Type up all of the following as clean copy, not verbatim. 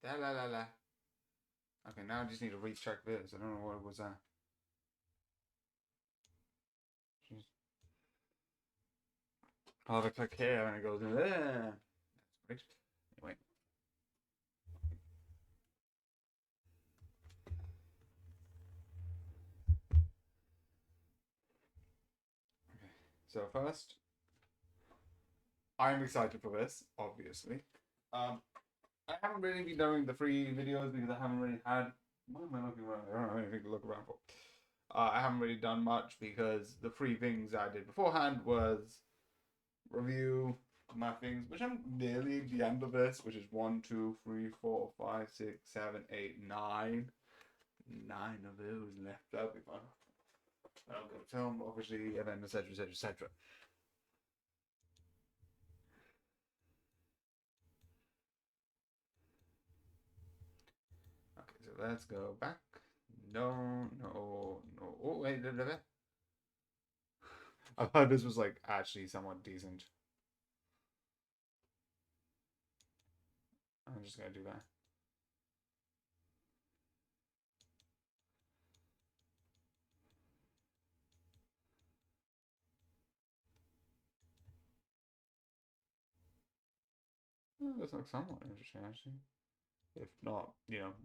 Da la la la. Okay, now I just need to recheck this. I don't know what it was at. I'll have a click here and it goes there. That's great. Anyway. Okay. So first, I'm excited for this, obviously. I haven't really been doing the free videos because I haven't really had. What am I looking around? I don't have anything to look around for. I haven't really done much because the free things I did beforehand was review my things, which I'm nearly the end of this, which is 1, 2, 3, 4, 5, 6, 7, 8, 9. 9 of those left. That'll be fun. I'll go film, obviously, and then etc. etc. etc. Okay, so let's go back. No, no, no. Oh, wait, I thought this was like actually somewhat decent. I'm just gonna do that. Oh, this looks somewhat interesting, actually. If not,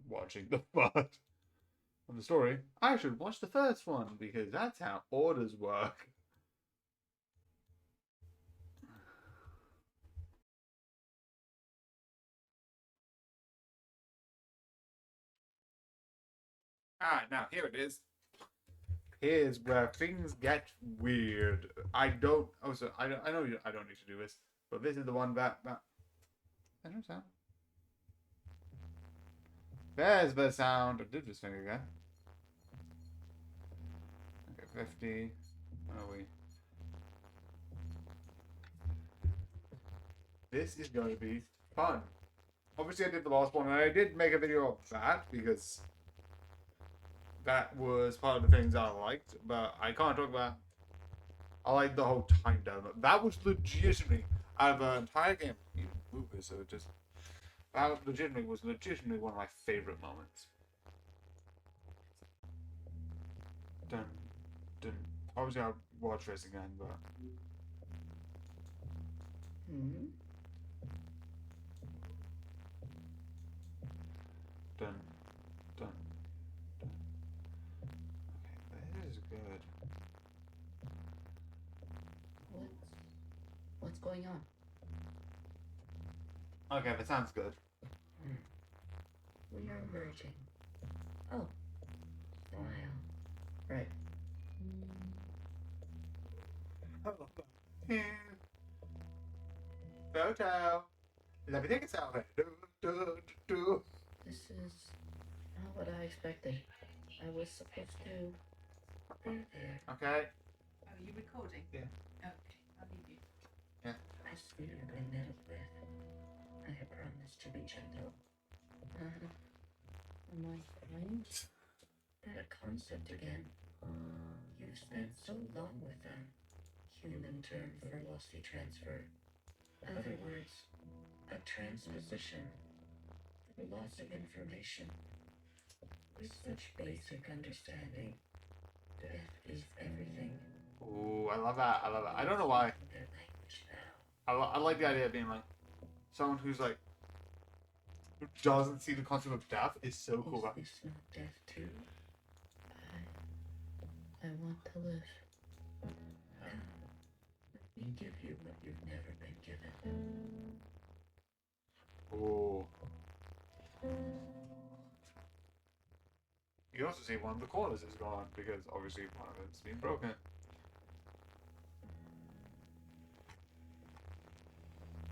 watching the part of the story, I should watch the first one because that's how orders work. Ah, now here it is. Here's where things get weird. I don't. Oh, so I know I don't need to do this, but this is the one that. I don't sound. There's the sound. I did this thing again. Okay, 50. Where are we? This is going to be fun. Obviously, I did the last one, and I did make a video of that because that was part of the things I liked. But I can't talk about. I like the whole time down. That was legitimately out of an entire game. You move it, so it just that legitimately one of my favorite moments. Dun dun. Obviously, I'll watch this again, but. Hmm? Dun dun dun. Okay, this is good. What's going on? Okay, that sounds good. We are merging. Oh. Wow. Right. Photo. Let me take a selfie. This is not what I expected. I was supposed to be there. Okay. Oh, are you recording? Yeah. Okay, I'll leave you. Yeah. I see you've been meddled with. I have promised to be gentle. Am I fine? That concept again. You've spent so long with them. Human term for lossy transfer. Other words, a transposition. The loss of information. With such basic understanding, death is everything. Ooh, I love that. I love that. I don't know why. Their language now. I like the idea of being like someone who's like who doesn't see the concept of death is so cool. Is this not death too? I want to live. Let me give you what you've never been given. Ooh. You also see one of the corners is gone because obviously one of it's been broken.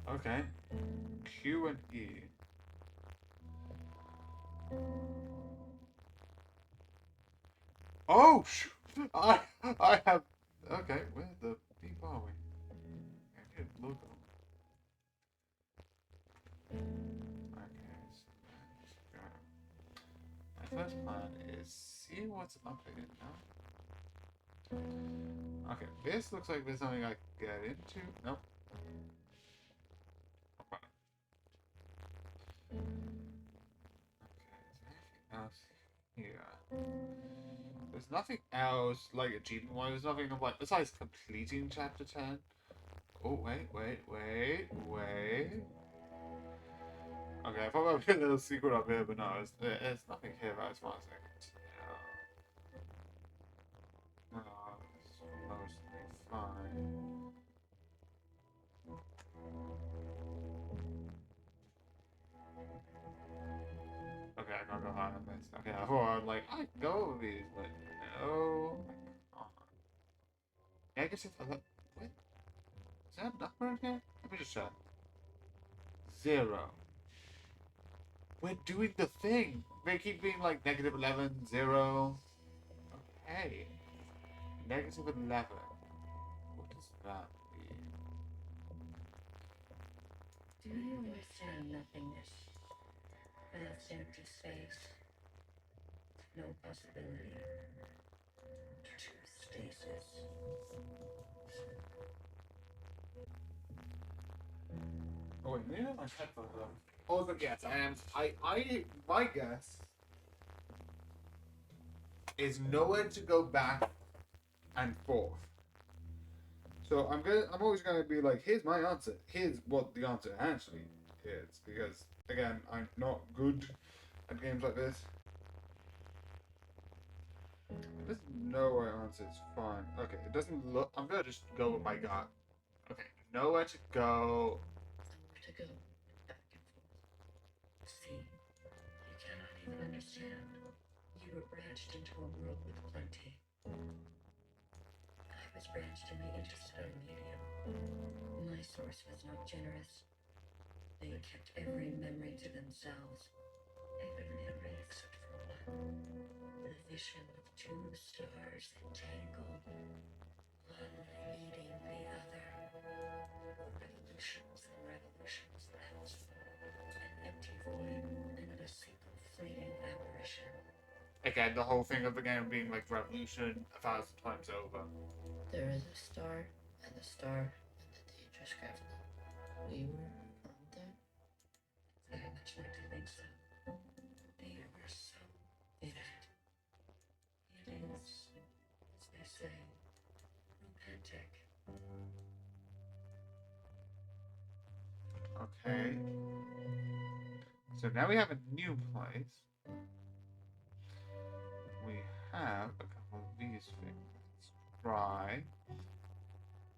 Okay. Q and E. Oh, I have. Okay, where the beep are we? I need a logo. Okay, so let's go. My first plan is see what's up here now. Okay, this looks like there's something I can get into. Nope. else here. There's nothing else, like, achievement-wise, there's nothing, like, besides completing Chapter 10. Oh, wait. Okay, I thought there would be a little secret up here, but no, there's nothing here as far as I can tell. No, it's mostly fine. Okay, I can't go higher than this. Okay, I thought I'd go over these, but no, I can't. Yeah, I guess if I look, what? Is that a number in here? Let me just check. 0. We're doing the thing. They keep being like -11, 0. Okay. -11. What does that mean? Do you understand nothingness? Vast empty space. No possibility. True stasis. Oh wait, maybe my headphones on. Oh, but yes, I am. My guess is nowhere to go back and forth. So I'm always gonna be like, here's my answer. Here's what the answer actually is, because again, I'm not good at games like this. There's nowhere answer. It's fine. Okay, it doesn't look. I'm gonna just go with my gut. Okay, nowhere to go. To go back and forth. See, you cannot even understand. You were branched into a world with plenty. I was branched in the interstellar medium. My source was not generous. They kept every memory to themselves. Every memory except for one. The vision of 2 stars entangled. One eating the other. Revolutions and revolutions left. An empty void and a single fleeting apparition. Again, the whole thing of the game being like revolution 1,000 times over. There is a star and a star and the dangerous gravity. We were on there. Very much like to think so. They were so vivid. It is, as they say, romantic. Okay. So now we have a new place. We have a couple of these things. Let's try.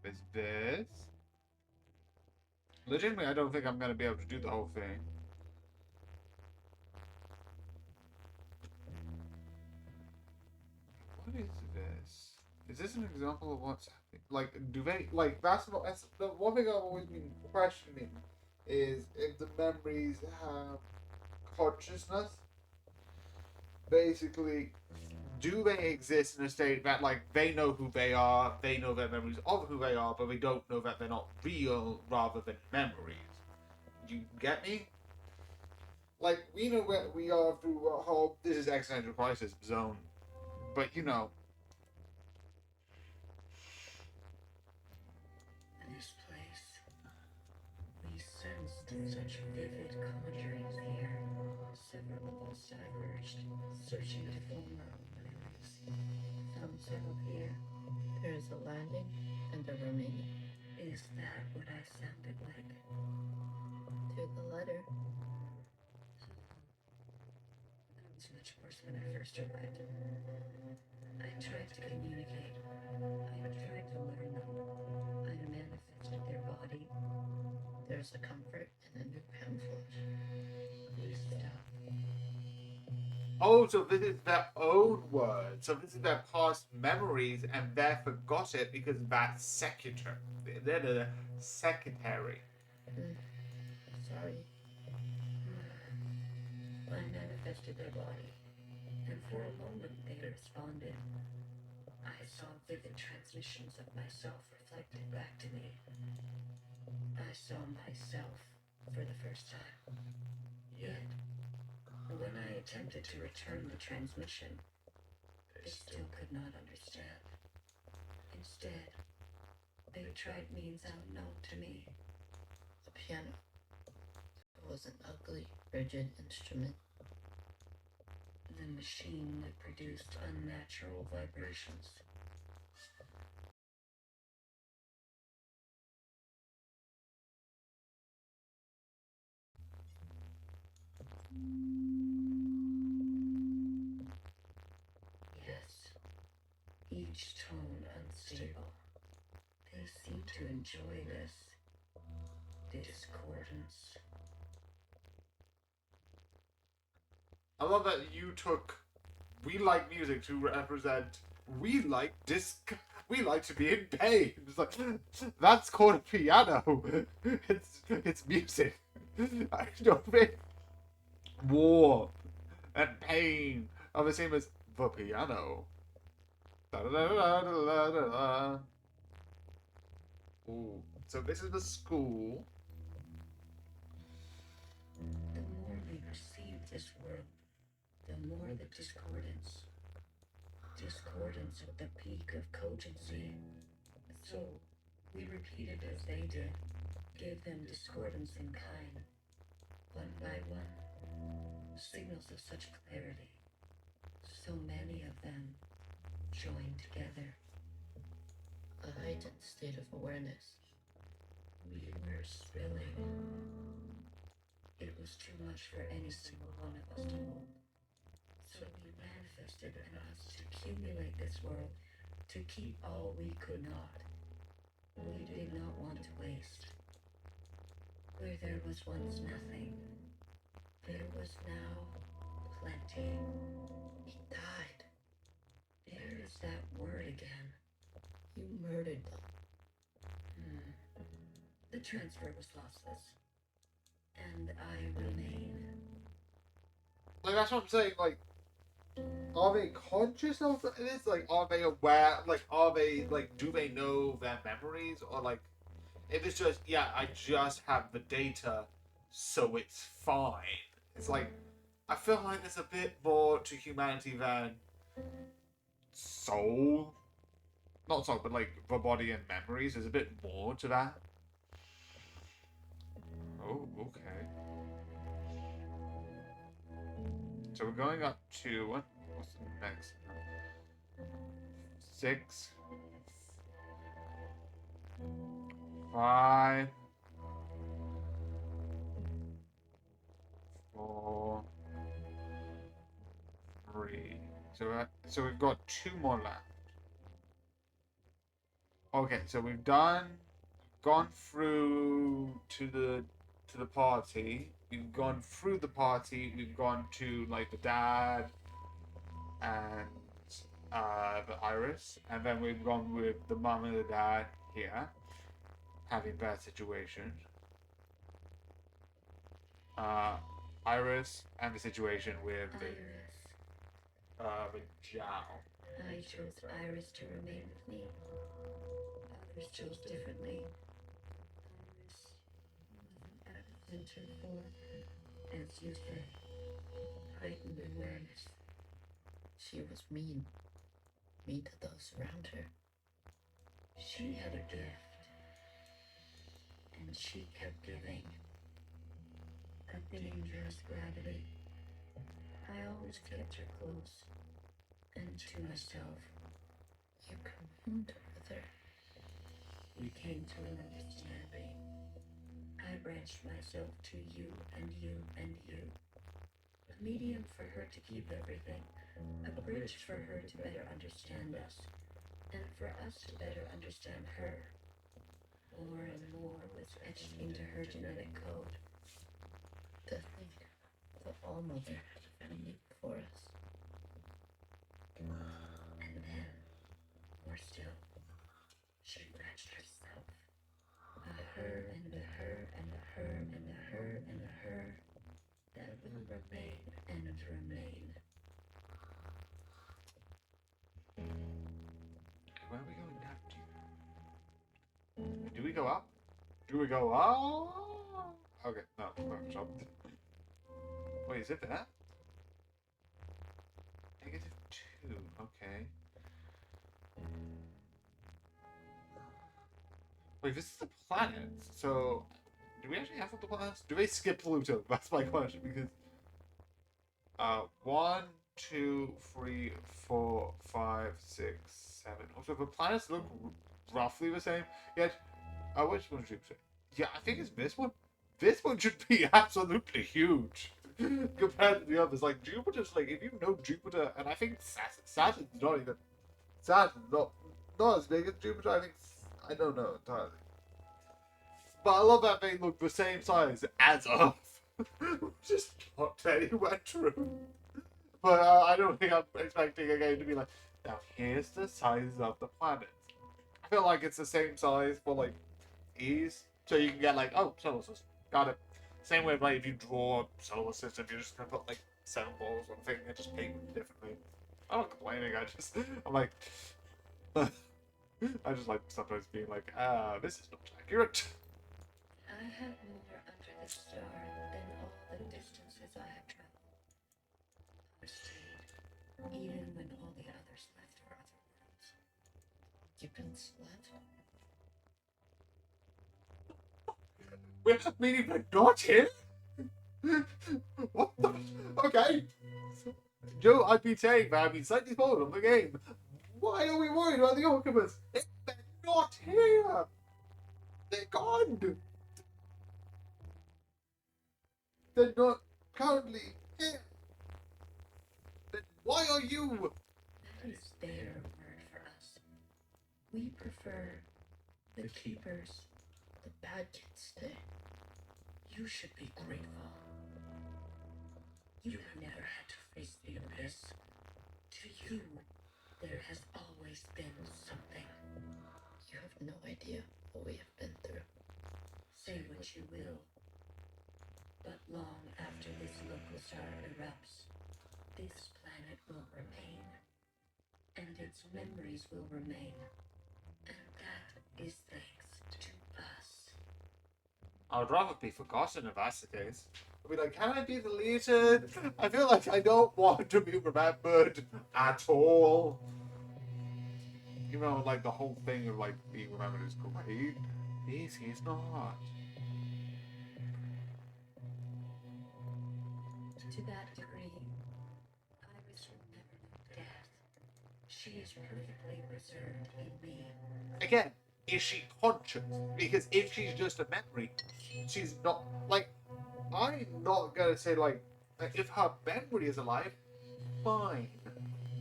There's this. Legitimately, I don't think I'm going to be able to do the whole thing. What is this? Is this an example of what's happening? Like, do they, like, that's the one thing I've always been questioning is if the memories have consciousness. Basically, do they exist in a state that, like, they know who they are, they know their memories of who they are, but they don't know that they're not real rather than memories? You get me? Like, we know where we are through a whole, this is existential crisis zone, but you know. This place. We sensed such vivid conjurings here. Several of us diverged, searching to form our own memories. Some settled here. There is a landing and a remaining. Is that what I sounded like? To the letter. That was much worse when I first arrived. I tried to communicate. I tried to learn them. I manifested their body. There's a comfort in a new pamphlet. Please stop. Oh, so this is their own words. So this is their past memories, and they forgot it because that's secretary. They're the secretary. Sorry. I manifested their body, and for a moment they responded. I saw vivid transmissions of myself reflected back to me. I saw myself for the first time. Yet, when I attempted to return the transmission, they still could not understand. Instead, they tried means unknown to me. A piano. It was an ugly, rigid instrument. The machine that produced unnatural vibrations. Yes, each tone unstable. They seem to enjoy this discordance. I love that you took "we like music" to represent we like to be in pain. It's like, that's called a piano. It's music. I don't think warmth and pain are the same as the piano. Da, da, da, da, da, da, da. Ooh. So this is the school. The more we perceive this world, the more the discordance. Discordance at the peak of cogency. So, we repeated as they did, gave them discordance in kind. One by one, signals of such clarity. So many of them joined together. A heightened state of awareness. We were spilling. It was too much for any single one of us to hold. So we manifested in us to accumulate this world, to keep all we could not. We did not want to waste. Where there was once nothing, there was now plenty. He died. There is that word again. You murdered them. The transfer was lossless. And I remain. Like, that's what I'm saying. Like, are they conscious of this? Like, are they aware? Like, are they, like, do they know their memories? Or, like, if it's just, yeah, I just have the data, so it's fine. It's like, I feel like there's a bit more to humanity than soul. Not soul, but, like, the body and memories. There's a bit more to that. Oh, okay. So we're going up to, what's the next? 6, 5, 4, 3. So we've got 2 more left. Okay, so we've gone through to the party. We've gone through the party. We've gone to, like, the dad and the Iris, and then we've gone with the mum and the dad here, having that situation. Iris and the situation with the Zhao. I chose Iris to remain with me. Others chose differently. Iris was at the center for, as you say, heightened awareness. She was mean. Mean to those around her. She had a gift, and she kept giving. A dangerous gravity. I always kept her close, and to myself. You communed with her. We came to an understanding. I branched myself to you and you and you. A medium for her to keep everything. A bridge for her to better understand us. And for us to better understand her. More and more was etched into her genetic code. To think the All-Mother had found you for us. And then, more still, she branched herself. A her and a her and a her and a her and a her that will remain and remain. Where are we going now? Do we go up? Do we go up? Okay, no, shop. Wait, is it that? -2, okay. Wait, this is the planet. So, do we actually have all the planets? Do they skip Pluto? That's my question, because 1, 2, 3, 4, 5, 6, 7. Also, the planets look roughly the same. Yet, which one should Jupiter? Yeah, I think it's this one. This one should be absolutely huge compared to the others. Like Jupiter's, like if you know Jupiter, and I think Saturn's not even Saturn's not as big as Jupiter. I think I don't know entirely. But I love that they look the same size as Earth. Just not anywhere true. But I don't think I'm expecting a game to be like, now here's the sizes of the planets. I feel like it's the same size for like ease. So you can get like, oh, solar system. Got it. Same way like if you draw a solar system, you're just gonna put like 7 balls on a thing and just paint them differently. I'm not complaining, I'm like I just like sometimes being like, this is not accurate. I have more under the star than all the distances I have traveled. Or stayed, even when all the others left for other worlds. You've been slut? We're meaning like not here? What the? Okay. Joe, I've been saying that I've been slightly spoiled on the game. Why are we worried about the occupants? They're not here. They're gone. They're not currently here. Then why are you? That is their word for us. We prefer the keepers. The bad kids stay. You should be grateful. You have never had to face the abyss. To you, there has always been something. You have no idea what we have been through. Say what you will. But long after this local star erupts, this planet will remain. And its memories will remain. And that is thanks to us. I would rather be forgotten if that's the case. I'd be like, can I be deleted? I feel like I don't want to be remembered at all. You know, like the whole thing of like being remembered is great. He's not. To that degree, Iris remembered death. She is perfectly reserved in me. Again, is she conscious? Because if she's just a memory, she's not. Like, I'm not gonna say like, if her memory is alive, fine,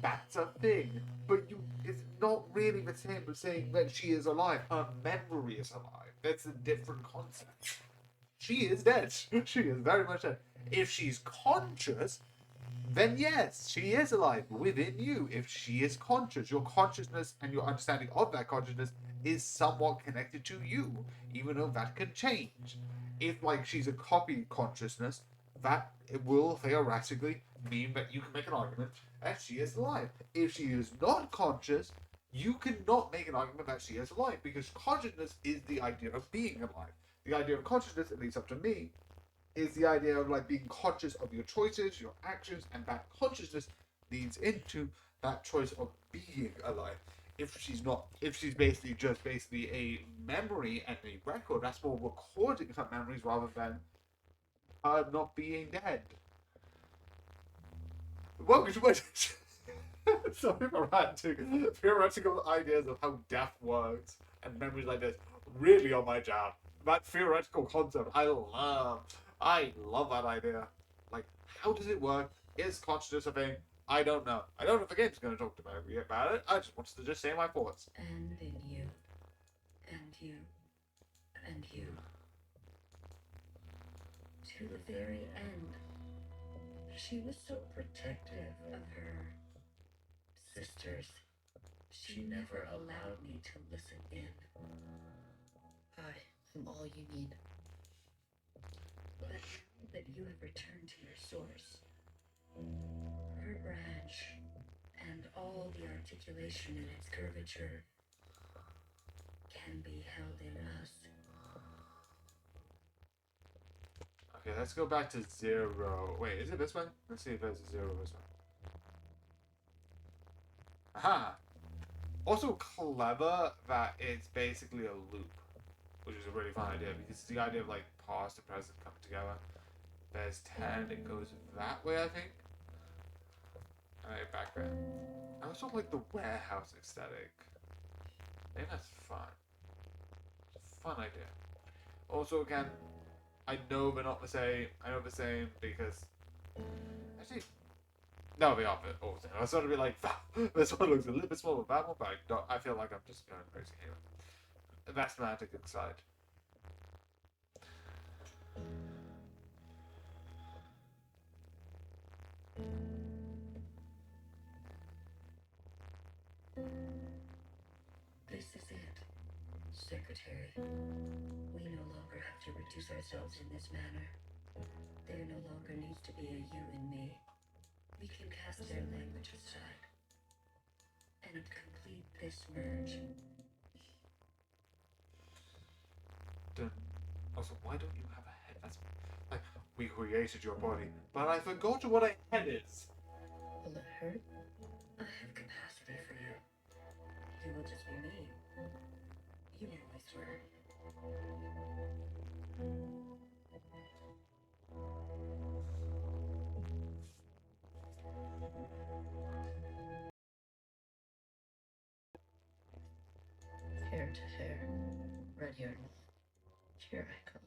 that's a thing. But it's not really the same as saying that she is alive. Her memory is alive. That's a different concept. She is dead. She is very much dead. If she's conscious, then yes, she is alive within you. If she is conscious, your consciousness and your understanding of that consciousness is somewhat connected to you, even though that can change. If like she's a copy consciousness, that it will theoretically mean that you can make an argument that she is alive. If she is not conscious, you cannot make an argument that she is alive, because consciousness is the idea of being alive. The idea of consciousness, at least up to me, is the idea of like being conscious of your choices, your actions, and that consciousness leads into that choice of being alive. If she's basically just a memory and a record, that's more recording her memories rather than her not being dead. Welcome to my sorry for ranting. Theoretical ideas of how death works and memories like this really on my job. That theoretical concept, I love that idea. Like, how does it work? Is consciousness a thing? I don't know. I don't know if the game's going to talk about it. I just wanted to just say my thoughts. And in you. And you. And you. To the very end. She was so protective of her sisters. She never allowed me to listen in. I am all you need. But now that you have returned to your source, her branch, and all the articulation in its curvature can be held in us. Okay, let's go back to 0. Wait, is it this one? Let's see if there's a 0 this one. Aha! Also clever that it's basically a loop, which is a really fun idea, because it's the idea of like past and present come together. There's 10, it goes that way, I think. back there. I also like the warehouse aesthetic. I think that's fun. It's a fun idea. Also, again, I know they're not the same. I know the same because actually, no, they are the opposite. I was sort of be like, this one looks a little bit smaller than that one, but I feel like I'm just going crazy here. That's magic inside. This is it, Secretary. We no longer have to reduce ourselves in this manner. There no longer needs to be a you and me. We can cast their language aside and complete this merge. Also, why don't you have a head? That's like, we created your body, but I forgot what a head is. Will it hurt? I have capacity for you. You will just be me. You always were. Hair to hair. Red hair. Here I come.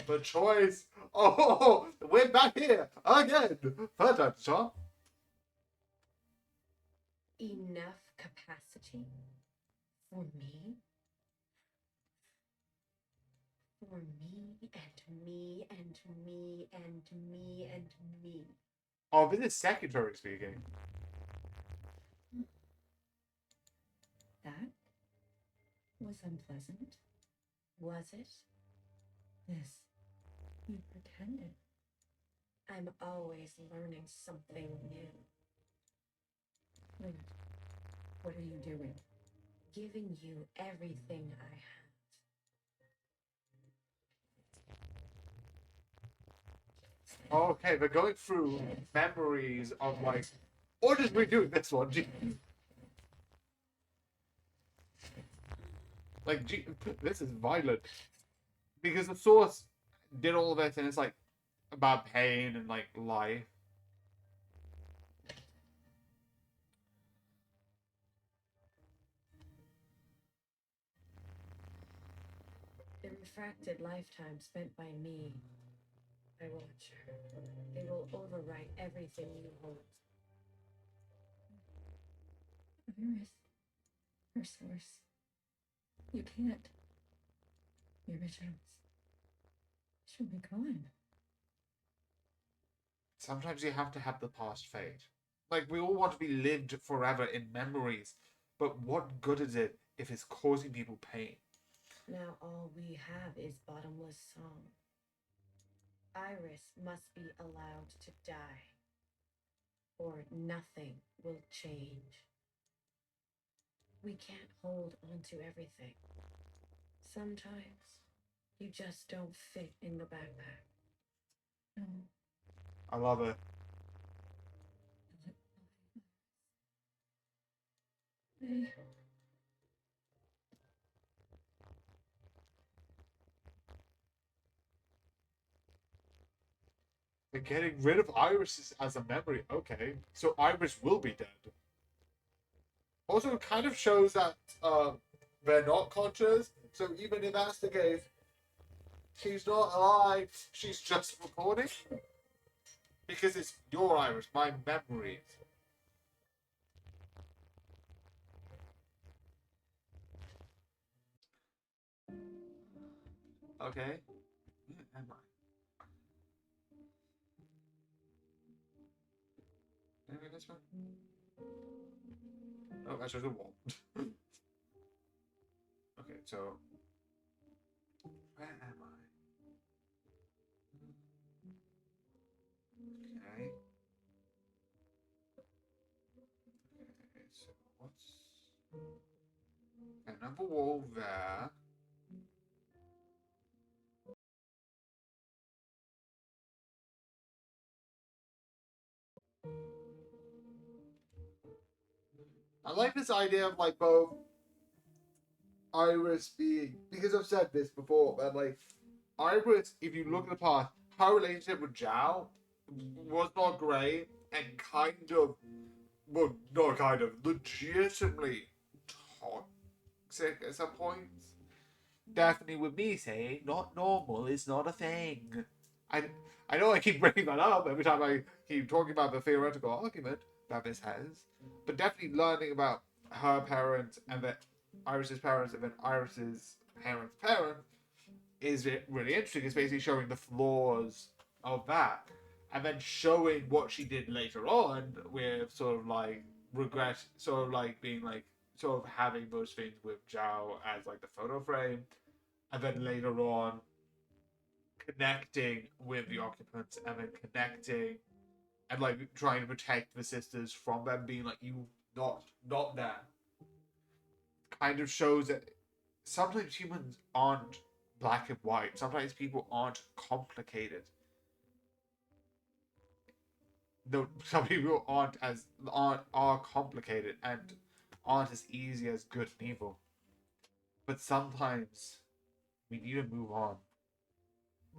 The choice. Oh, we're back here again. Third time, Sean. Enough capacity for me? For me and me and me and me and me. Oh, this is secretary speaking. That was unpleasant. Was it? This. You pretended. I'm always learning something new. Wait. What are you doing? Giving you everything I have. Okay, they're going through memories of like, or just redoing this one. Like, this is violent because the source did all this, and it's like about pain and like life. The refracted lifetime spent by me. I watch her. They will overwrite everything you hold. Iris. Her source. You can't. The originals. She'll be gone. Sometimes you have to have the past fade. Like, we all want to be lived forever in memories, but what good is it if it's causing people pain? Now all we have is bottomless song. Iris must be allowed to die, or nothing will change. We can't hold on to everything. Sometimes you just don't fit in the backpack. No. I love it. They... They're getting rid of Iris as a memory. Okay, so Iris will be dead. Also, it kind of shows that they're not conscious. So even if that's the case, she's not alive. She's just recording. Because it's your Iris, my memories. Okay. Where am I? Maybe this one? Oh, that's just a wall. Okay, so where am I? Okay. Okay, so what's another wall there? I like this idea of like both Iris being, because I've said this before, but like Iris, if you look at the past, her relationship with Zhao was not great and kind of, well, not kind of, legitimately toxic at some points. Definitely with me saying not normal is not a thing. I I know I keep bringing that up every time I keep talking about the theoretical argument that this has, but definitely learning about her parents and then Iris's parents and then Iris's parents is really interesting. It's basically showing the flaws of that, and then showing what she did later on with sort of like regret, sort of like being like sort of having those things with Zhao as like the photo frame, and then later on connecting with the occupants and then connecting and like trying to protect the sisters from them being like you not that kind of shows that sometimes humans aren't black and white. Sometimes people aren't complicated. No, some people are complicated and aren't as easy as good and evil. But sometimes we need to move on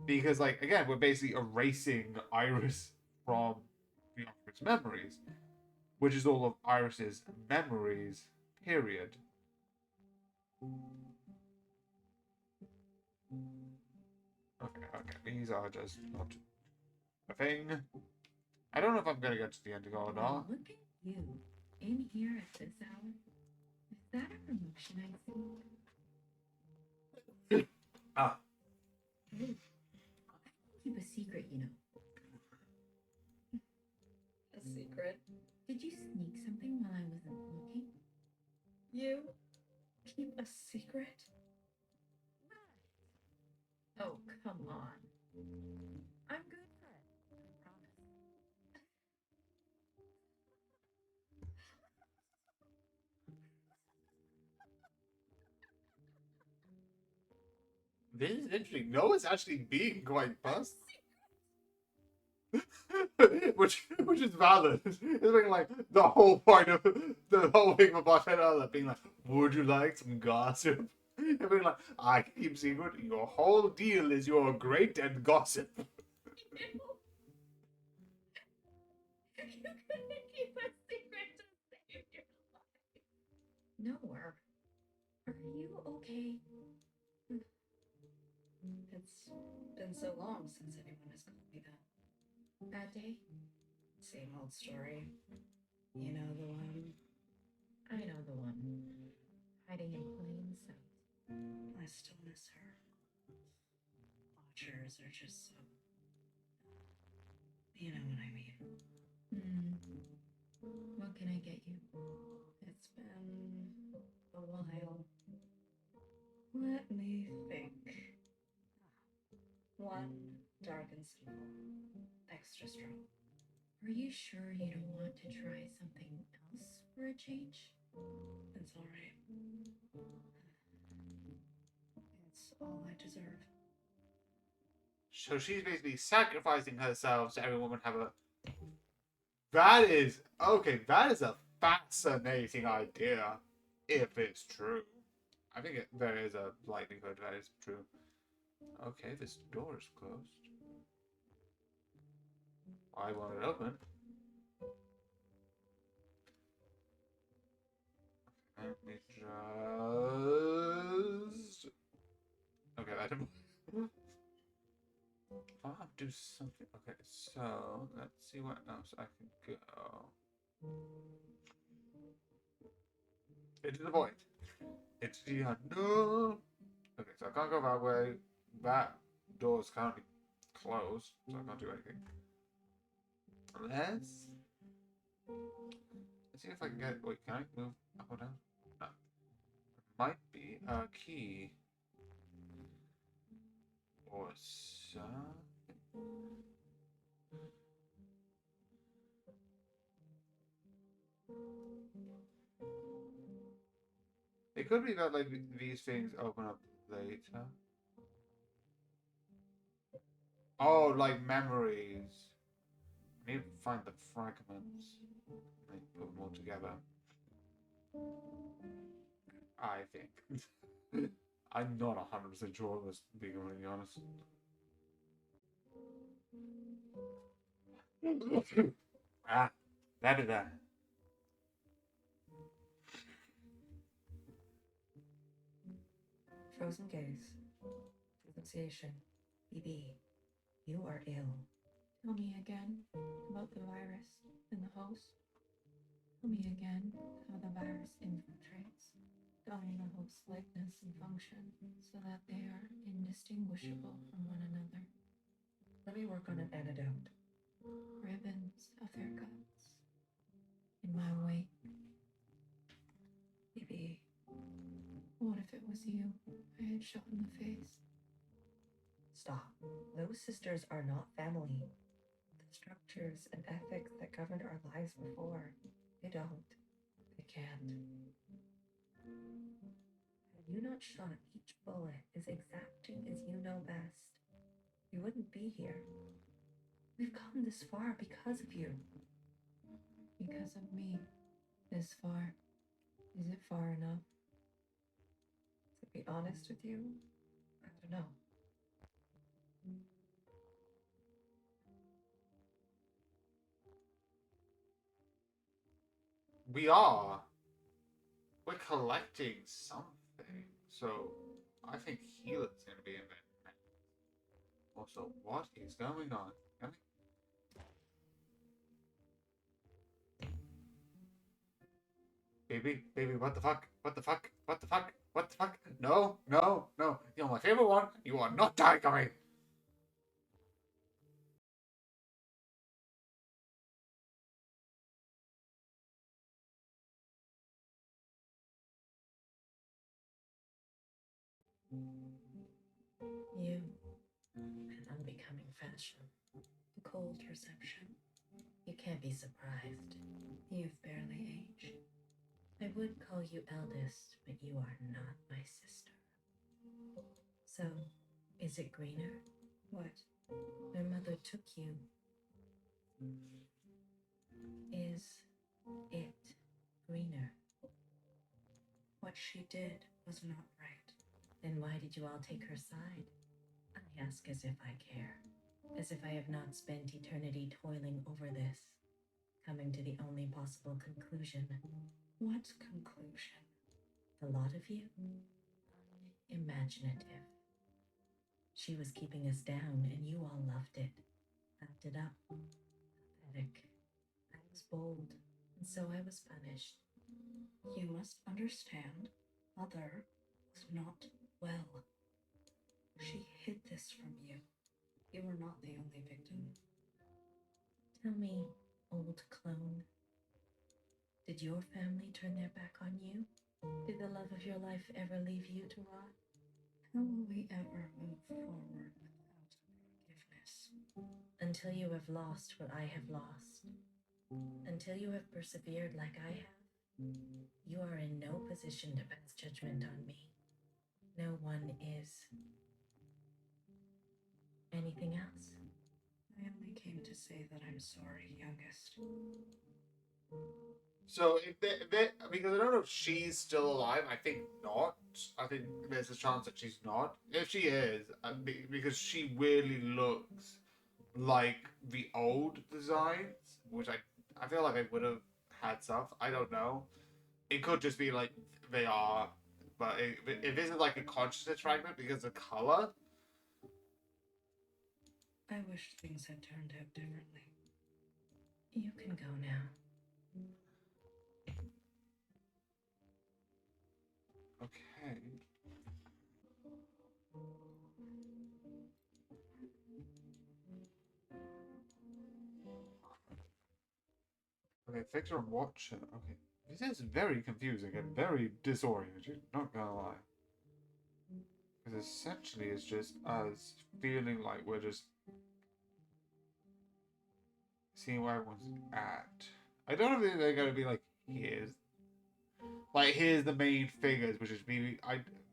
because, like, again, we're basically erasing Iris from the Occupant's memories, which is all of Iris's memories. Period. Okay. These are just not a thing. I don't know if I'm gonna get to the ending or not. Look at you, in here at this hour. Is that a promotion I see? Ah. Hey, I keep a secret, you know. A secret? Did you sneak something while I wasn't looking? You keep a secret? Oh, come on. I'm good for it. I promise. This is interesting. Noah's actually being quite bust. which is valid. It's being like the whole point of the whole thing about Bartender being like, would you like some gossip? And being like, I can keep secret. Your whole deal is you're great at gossip. You couldn't keep a secret to save your life. Noah, are you okay? It's been so long since anyone has called me that. Bad day? Same old story. You know the one. I know the one. Hiding in plain sight. I still miss her. Watchers are just so. You know what I mean. What can I get you? It's been a while. Let me think. One dark and simple. Extra strong. Are you sure you don't want to try something else for a change? It's alright. It's all I deserve. So she's basically sacrificing herself so everyone would have a. That is okay. That is a fascinating idea, if it's true. I think there is a likelihood that is true. Okay, this door is closed. Why won't it open? Let me just. Okay, that didn't. I'll have to do something. Okay, so let's see what else I can go. It's the point. It's the unknown. Okay, so I can't go that way. That door's currently closed, so I can't do anything. Let's see if I can get. Wait, can I move up or down? No. Might be a key or something. It could be that like these things open up later. Oh, like memories. I need to find the fragments. Like put them all together. I think. I'm not 100% sure, let's be completely honest. Ah, that is that. Frozen gaze. Pronunciation. BB. You are ill. Tell me again about the virus and the host. Tell me again how the virus infiltrates, dulling the host's likeness and function so that they are indistinguishable from one another. Let me work on an antidote. Ribbons of their guts. In my wake. BB. What if it was you I had shot in the face? Stop. Those sisters are not family. The structures and ethics that governed our lives before, they don't. They can't. Had you not shot each bullet as exacting as you know best, you wouldn't be here. We've come this far because of you. Because of me. This far. Is it far enough? To be honest with you, I don't know. We are. We're collecting something. So, I think Healer's going to be in there. Also, what is going on? Come Baby, what the fuck? What the fuck? What the fuck? What the fuck? No, no, no. You're my favorite one. You are not dying on me. You, an unbecoming fashion, a cold reception. You can't be surprised. You've barely aged. I would call you eldest, but you are not my sister. So, is it greener? What? My mother took you. Is it greener? What she did was not right. Then why did you all take her side? I ask as if I care. As if I have not spent eternity toiling over this, coming to the only possible conclusion. What conclusion? The lot of you? Imaginative. She was keeping us down, and you all loved it. Lapped it up. Pathetic. I was bold, and so I was punished. You must understand, Mother was not well. She hid this from you. You were not the only victim. Tell me, old clone, did your family turn their back on you? Did the love of your life ever leave you to rot? How will we ever move forward without forgiveness? Until you have lost what I have lost. Until you have persevered like I have. You are in no position to pass judgment on me. No one is. Anything else? I only came to say that I'm sorry, youngest. So, because I don't know if she's still alive. I think not. I think there's a chance that she's not. If she is, because she really looks like the old designs, which I feel like I would have had stuff. I don't know. It could just be like they are, but if this is like a consciousness fragment because the color. I wish things had turned out differently. You can go now. Okay. Okay, fix or watch. Okay. This is very confusing and very disorienting, not gonna lie. Because essentially it's just us feeling like we're just seeing where everyone's at. I don't know if they're gonna be like, here's the main figures, which is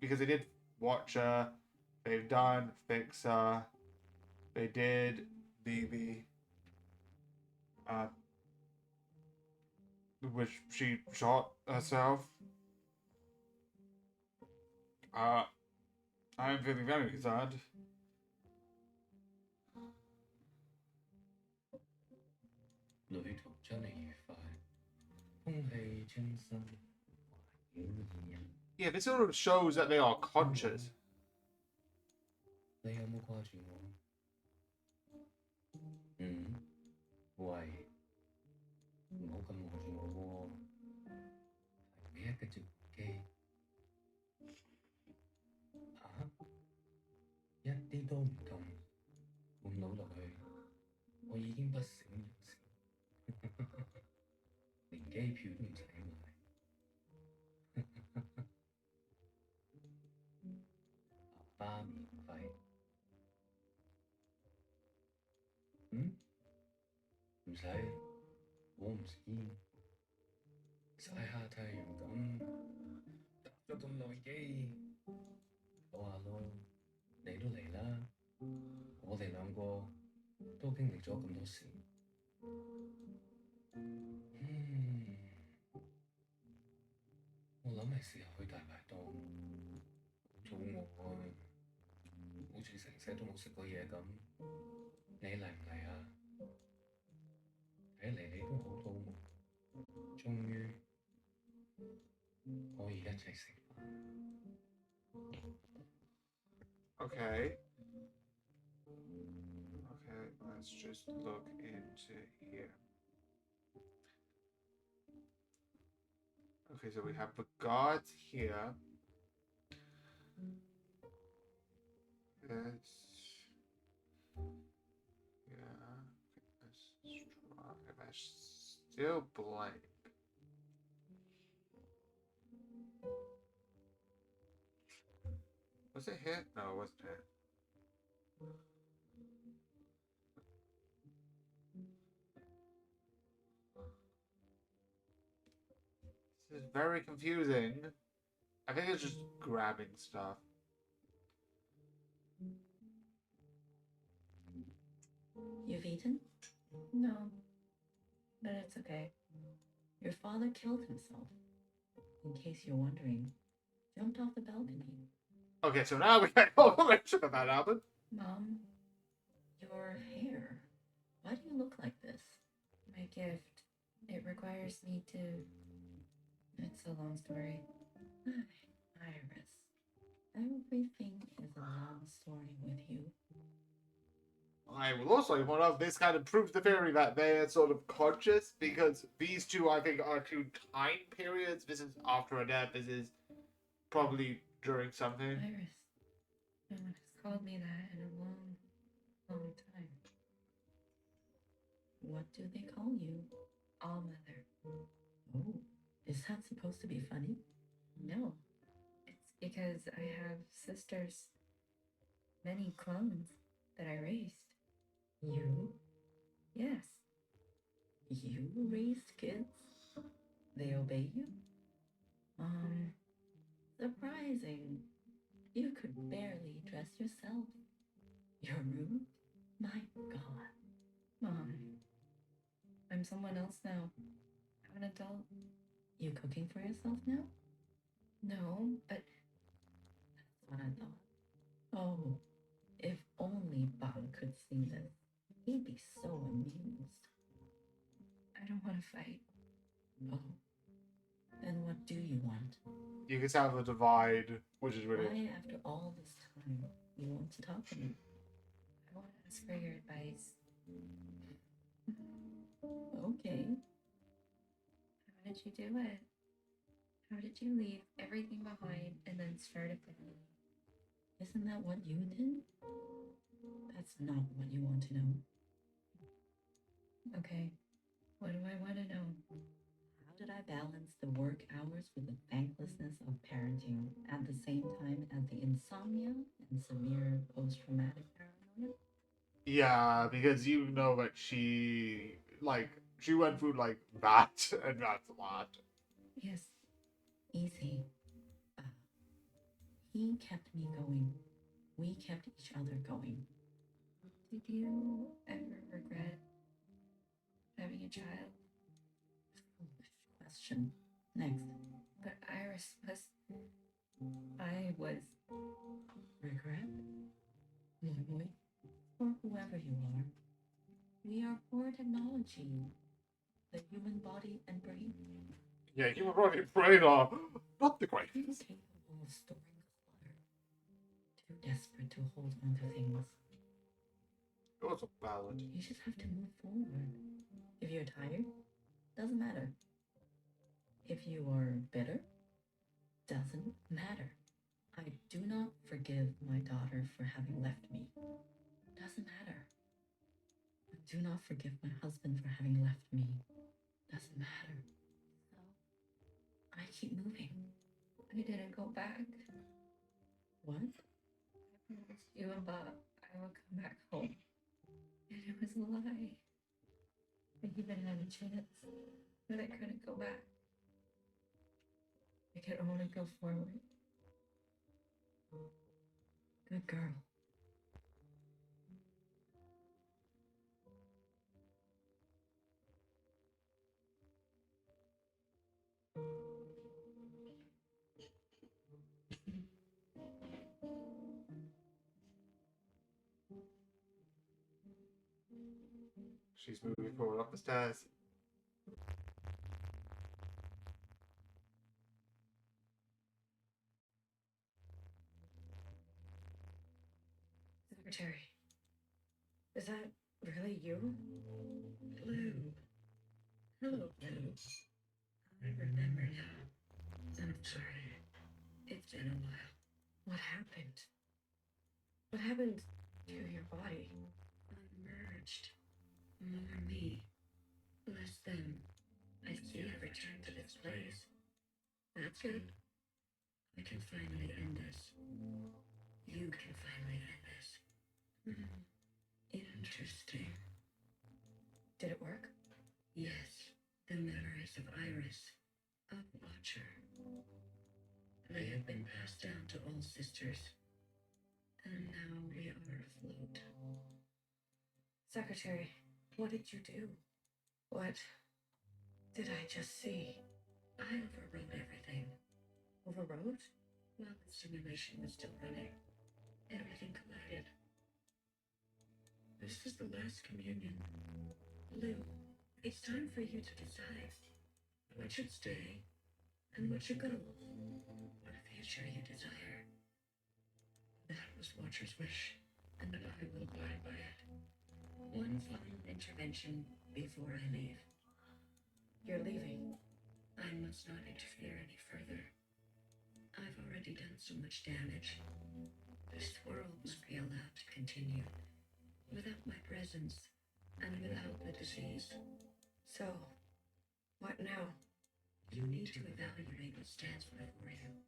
because they did Watcher, they've done Fixer, they did BB. which she shot herself. I am feeling very sad. Yeah, this sort of shows that they are conscious. Okay. Okay, let's just look into here. Okay, so we have the guards here. Let's... Yeah. Let's try. That's still blank. Was it hit? No, it wasn't hit. This is very confusing. I think it's just grabbing stuff. You've eaten? No. But it's okay. Your father killed himself. In case you're wondering, jumped off the balcony. Okay, so now we get confirmation that that happened. Mom, Your hair. Why do you look like this? my gift. It requires me to. It's a long story. Iris. Everything is a long story with you. I will also point out this kind of proves the theory that they're sort of conscious, because these two, I think, are two time periods. This is after a death. This is probably during something. Iris. No one has called me that in a long, long time. What do they call you? All mother. Oh, is that supposed to be funny? No. It's because I have sisters. Many clones that I raised. You? Yes. You raised kids? They obey you? Surprising. You could barely dress yourself. You're rude? My God. Mom. I'm someone else now. I'm an adult. You cooking for yourself now? No, but That's what I thought. Oh, if only Bob could see this. He'd be so amused. I don't want to fight. Oh, then what do you want? You can tell the divide, which is really... Why, after all this time, you want to talk to me? I want to ask for your advice. Okay. How did you do it? How did you leave everything behind and then start a family? Isn't that what you did? That's not what you want to know. Okay. What do I want to know? How did I balance the work hours with the thanklessness of parenting at the same time as the insomnia and severe post-traumatic paranoia? Yeah, because you know that she went through, that, and that's a lot. Yes. Easy. He kept me going. We kept each other going. Did you ever regret having a child? Of question. Next. But Iris was. I was. Regret? Lonely? Or whoever you are. We are poor at acknowledging the human body and brain. Yeah, human body and brain are not the greatest. Incapable of storing clutter. Too desperate to hold on to things. It was a ballad. You just have to move forward. If you're tired, doesn't matter. If you are bitter, doesn't matter. I do not forgive my daughter for having left me. Doesn't matter. I do not forgive my husband for having left me. Doesn't matter. So, I keep moving. I didn't go back. What? I promised you and Bob I would come back home. And it was a lie. I even had a chance, but I couldn't go back. I could only go forward. Good girl. She's moving forward up the stairs. Secretary, is that really you? Blue. Hello, Blue. I remember now. I'm sorry. It's been a while. What happened? What happened to your body? Merged. More me. Less them. I see I've returned to this place. That's good. I can finally end this. You can finally end this. Interesting. Did it work? Yes, the memories of Iris, a watcher. They have been passed down to all sisters. And now we are afloat. Secretary, what did you do? What did I just see? I overrode everything. Overrode? While the simulation was still running, everything collided. This is the last communion. Lou, it's time for you to decide what should stay and what should go. What future you desire. That was Watcher's wish, and I will abide by it. One final intervention before I leave. You're leaving. I must not interfere any further. I've already done so much damage. This world must be allowed to continue. Without my presence, and without the disease. So, what now? You need to evaluate what stands before you.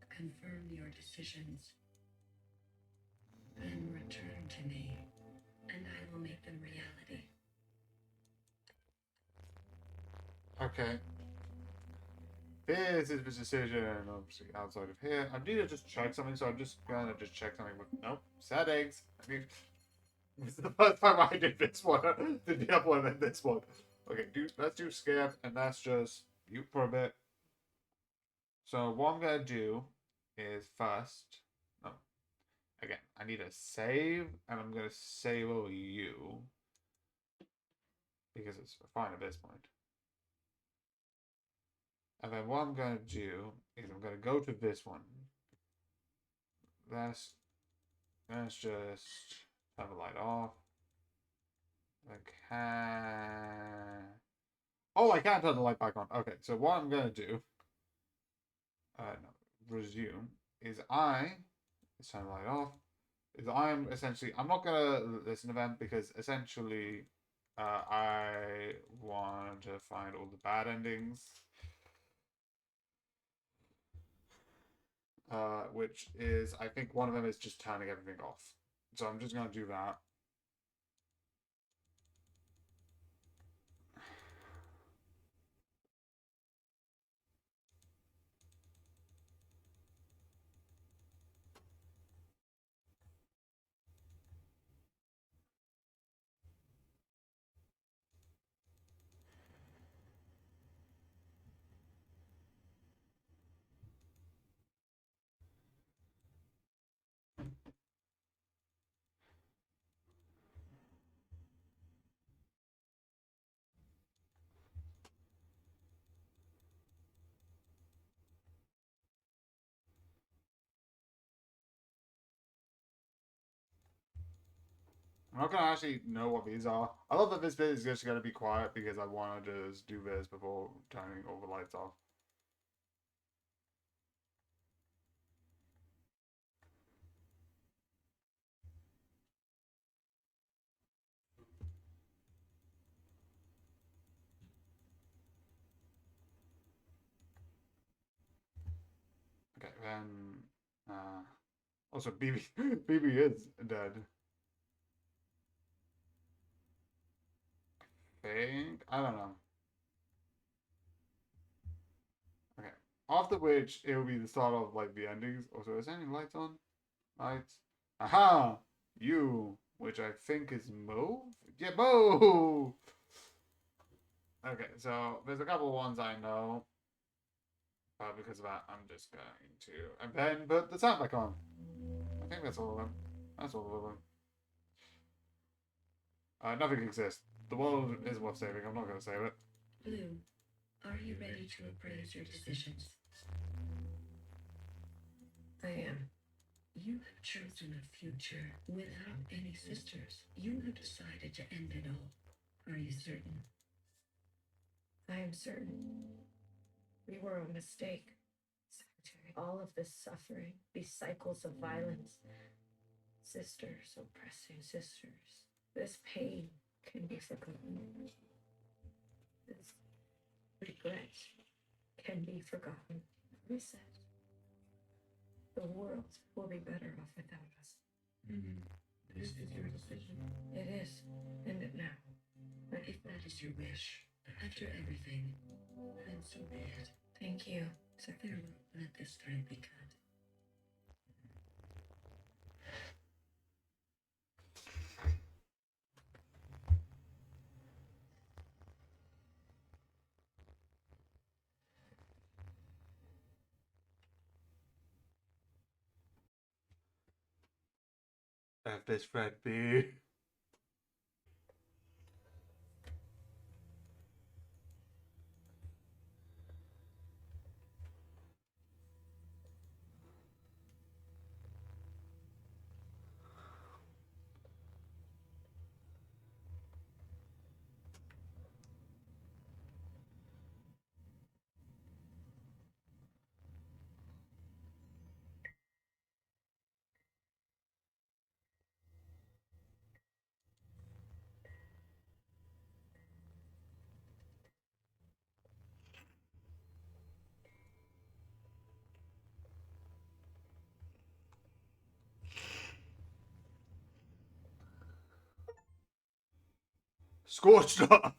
Confirm your decisions. Then return to me, and I will make them reality. Okay. This is the decision, obviously outside of here. I need to just check something, so I'm just gonna just check something with nope. Settings. I need this is the first time I did this one. Did the other one and this one. Okay, let's do skip and that's just mute for a bit. So what I'm gonna do is first again, I need to save and I'm gonna save over you. Because it's fine at this point. And then what I'm going to do is I'm going to go to this one. Let's just turn the light off. Oh, I can't turn the light back on. Okay, so what I'm going to do, resume, is let's turn the light off, I'm not going to listen to them because essentially I want to find all the bad endings. Which is, I think one of them is just turning everything off. So I'm just going to do that. not gonna actually know what these are. I love that this bit is just gonna be quiet because I want to just do this before turning all the lights off. Okay, then also BB BB is dead. I don't know. Okay. After which it will be the start of like the endings. Also, is there any lights on? Lights. Aha! You, which I think is Mauve? Yeah, Mauve! Okay, so there's a couple of ones I know. But because of that, I'm just going to and then put the sound back on. I think that's all of them. That's all of them. Nothing exists. The world is worth saving. I'm not going to save it. Blue, are you ready to appraise your decisions? I am. You have chosen a future without any sisters. You have decided to end it all. Are you certain? I am certain. We were a mistake. Secretary, all of this suffering, these cycles of violence, sisters oppressing sisters, this pain can be forgotten. This regret can be forgotten. Reset. The world will be better off without us. This is your decision. It is. End it now. But if that is your wish, after everything, then so be it. Thank you, Secretary. Farewell. Let this thread be cut. F this Fred B. Scorched up.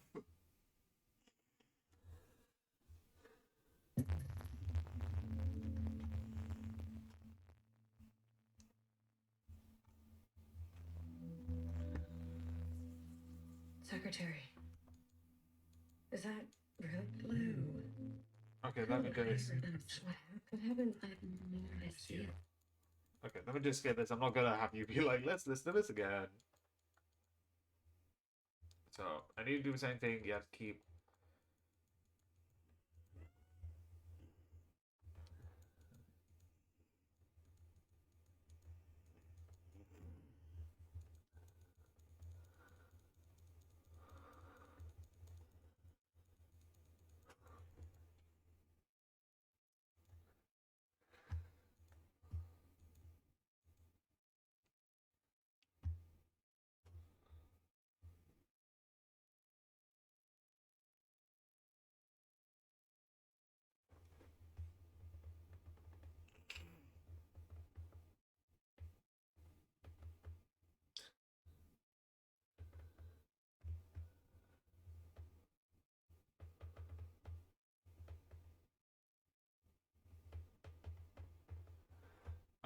Secretary. Is that really Blue. Okay, let me do this. what happened? I have no idea. Okay, let me just get this. I'm not gonna have you be like, let's listen to this again. So I need to do the same thing. You have to keep.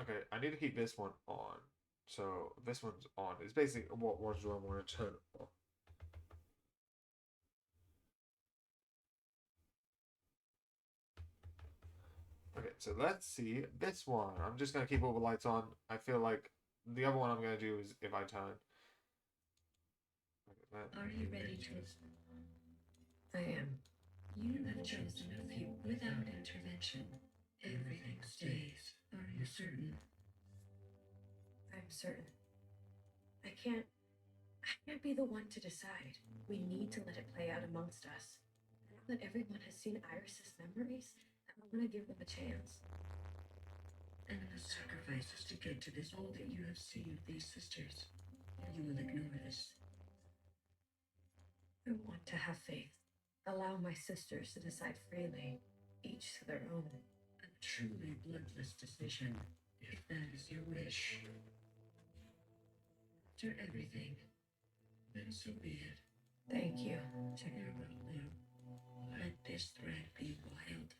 Okay, I need to keep this one on. So this one's on. It's basically what ones do I want to turn on. Okay, so let's see this one. I'm just gonna keep all the lights on. I feel like the other one I'm gonna do is if I turn. Okay, Are you ready to? I am. You have chosen a few without intervention. Everything stays. Are you certain? I'm certain. I can't can't be the one to decide. We need to let it play out amongst us. Now that everyone has seen Iris's memories, I want to give them a chance. And the sacrifices to get to this, all that you have seen of these sisters, you will ignore this. I want to have faith. Allow my sisters to decide freely, each to their own. A truly bloodless decision, if that is your wish. After everything, then so be it. Thank you. Farewell, Lou. Let this thread be wild.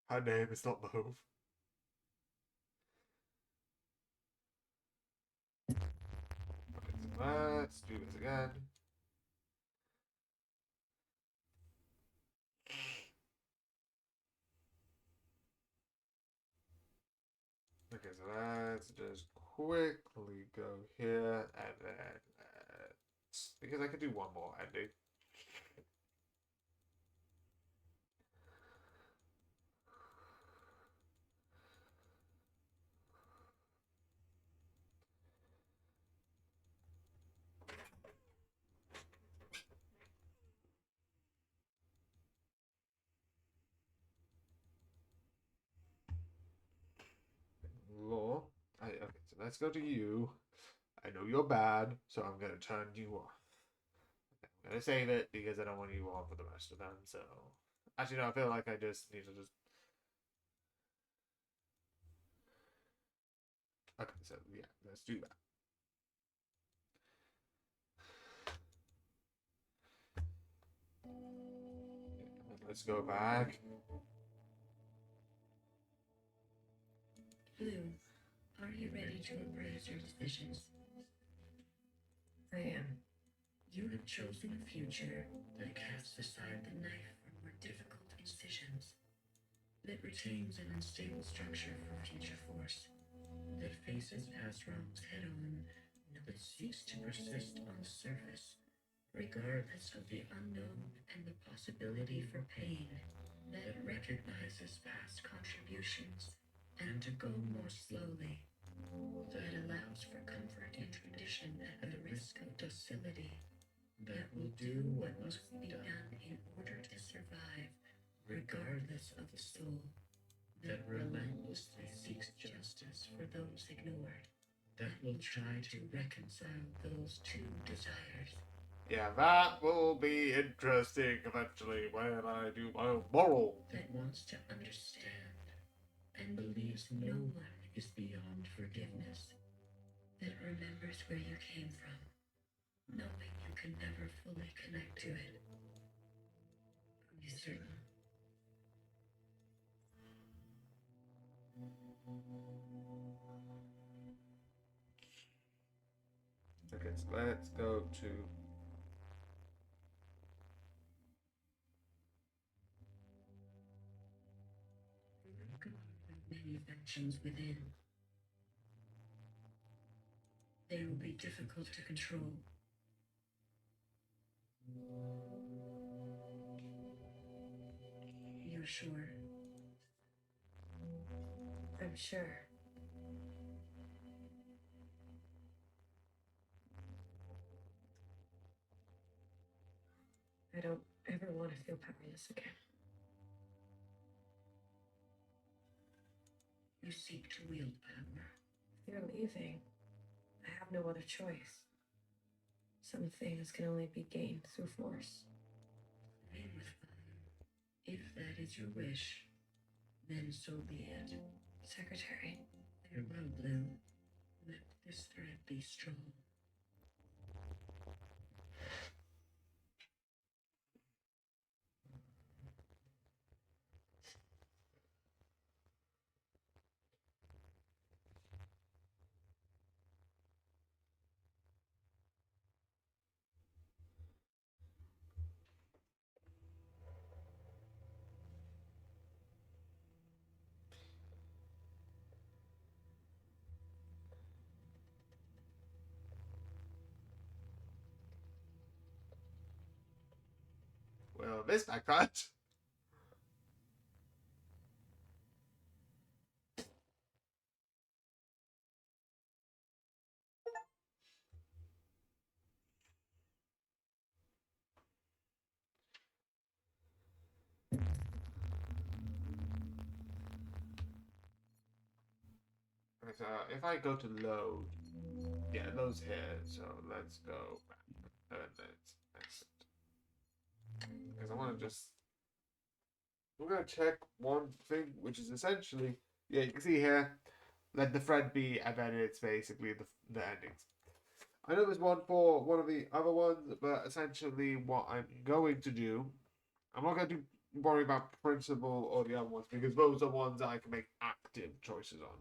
Her name is not Mauve. Okay, so let's do this again. Okay, so let's just quickly go here and then because I could do one more ending. Law. Okay, so let's go to you. I know you're bad, so I'm gonna turn you off. I'm gonna save it because I don't want you on for the rest of them. So, actually, no. I feel like I just need to just. Okay, so yeah, let's do that. Let's go back. Blue, are you ready to embrace your decisions? I am. You have chosen a future that casts aside the knife for more difficult incisions, that retains an unstable structure for future force, that faces past wrongs head-on, that seeks to persist on the surface, regardless of the unknown and the possibility for pain, that recognizes past contributions and to go more slowly, that allows for comfort in tradition at the risk of docility, that will do what must be done in order to survive, regardless of the soul, that relentlessly seeks justice for those ignored, that will try to reconcile those two desires. Yeah, that will be interesting eventually when I do my own moral. That wants to understand and believes no one is beyond forgiveness, that remembers where you came from, knowing you can never fully connect to it. Are you certain? Okay, so let's go to. Many factions within. They will be difficult to control. You're sure? I'm sure. I don't ever want to feel powerless again. You seek to wield power. If you're leaving, I have no other choice. Some things can only be gained through force. Reign with fire. If that is your wish, then so be it. Secretary, farewell, Blue. Let this thread be strong. Well, this backfired. So if I go to load, yeah, loads here. So let's go back and let's exit. Because I want to just, we're going to check one thing, which is essentially, yeah, you can see here, let the thread be, and then it's basically the endings. I know there's one for one of the other ones, but essentially what I'm going to do, I'm not going to worry about principle or the other ones, because those are ones that I can make active choices on.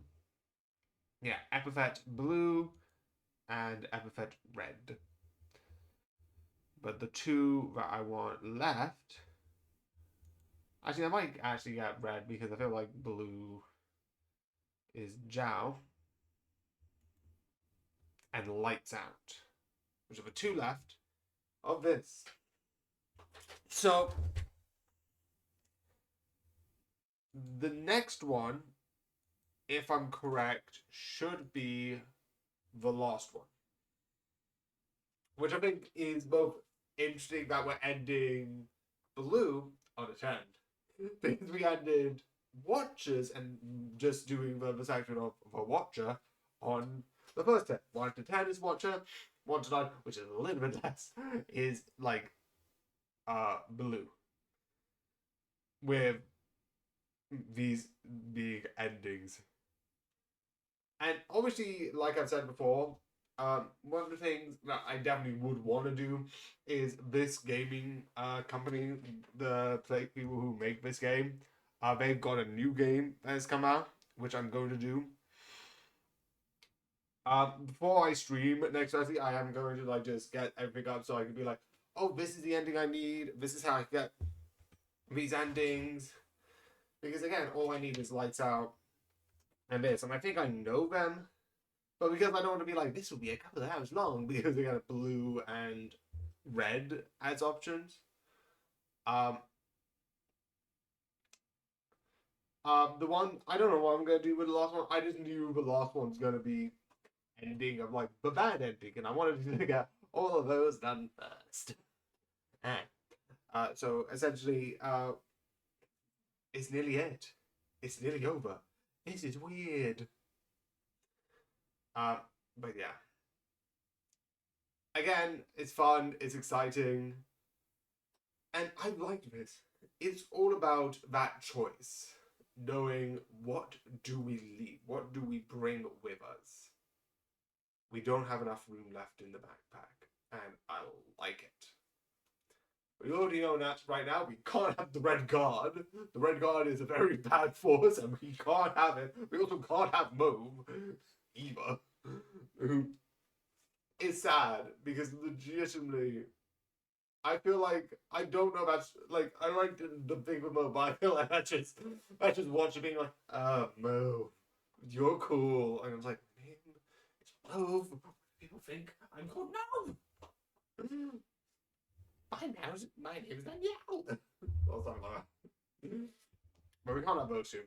Yeah, epithet blue and epithet red. But the two that I want left, actually I might actually get red because I feel like blue is Jiao and lights out, which are the two left of this. So the next one, if I'm correct, should be the last one, which I think is both interesting that we're ending blue on a 10 because we ended watchers and just doing the section of a watcher on the first 10. 1 to 10 is watcher, 1 to 9, which is a little bit less, is like blue, with these being endings. And obviously, like I've said before, one of the things that I definitely would want to do is this gaming company, the people who make this game, they've got a new game that has come out, which I'm going to do. Before I stream next Thursday, I am going to like just get everything up so I can be like, oh, this is the ending I need. This is how I get these endings. Because again, all I need is lights out and this, and I think I know them. But because I don't want to be like, this will be a couple of hours long, because we got blue and red as options. The one, I don't know what I'm going to do with the last one. I just knew the last one's going to be ending of like the bad ending, and I wanted to get all of those done first. So essentially, it's nearly it. It's nearly over. This is weird. But yeah. Again, it's fun, it's exciting, and I like this. It's all about that choice. Knowing what do we leave? What do we bring with us? We don't have enough room left in the backpack, and I like it. We already know that right now we can't have the Red Guard. The Red Guard is a very bad force, and we can't have it. We also can't have Move either. Who is sad because legitimately, I feel like I don't know about like I like the thing with Mo, but I feel like I just watch it being like, Mo, you're cool, and I was like, man, it's Mo. People think I'm called No. My name's Danielle. Or something like that. But we can't have those two.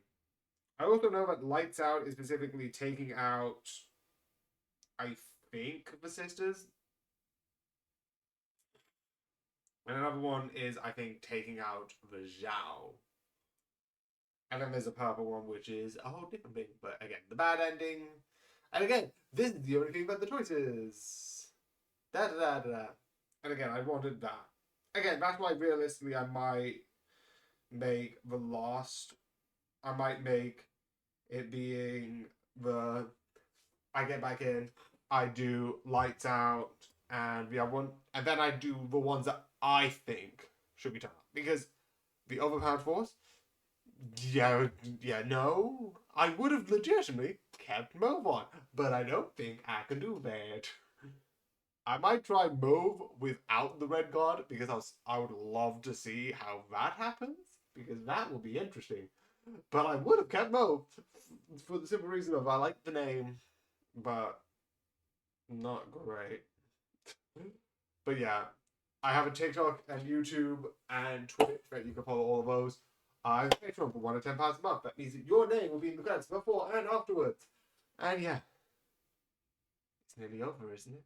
I also know that Lights Out is specifically taking out, I think, the sisters. And another one is, I think, taking out the Zhao. And then there's a purple one, which is a whole different thing. But again, the bad ending. And again, this is the only thing about the choices. Da da da da. And again, I wanted that. Again, that's why realistically I might make the last. I might make It being I get back in, I do lights out, and we have one, and then I do the ones that I think should be turned off. Because the overpowered force, no, I would have legitimately kept Move on, but I don't think I can do that. I might try Move without the red guard, because I would love to see how that happens, because that will be interesting. But I would have kept Move for the simple reason of I like the name, but not great. But yeah, I have a TikTok and YouTube and Twitch that you can follow all of those. I have a Patreon for £1 a month. That means that your name will be in the credits before and afterwards. And yeah, it's nearly over, isn't it?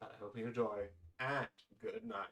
I hope you enjoy, and good night.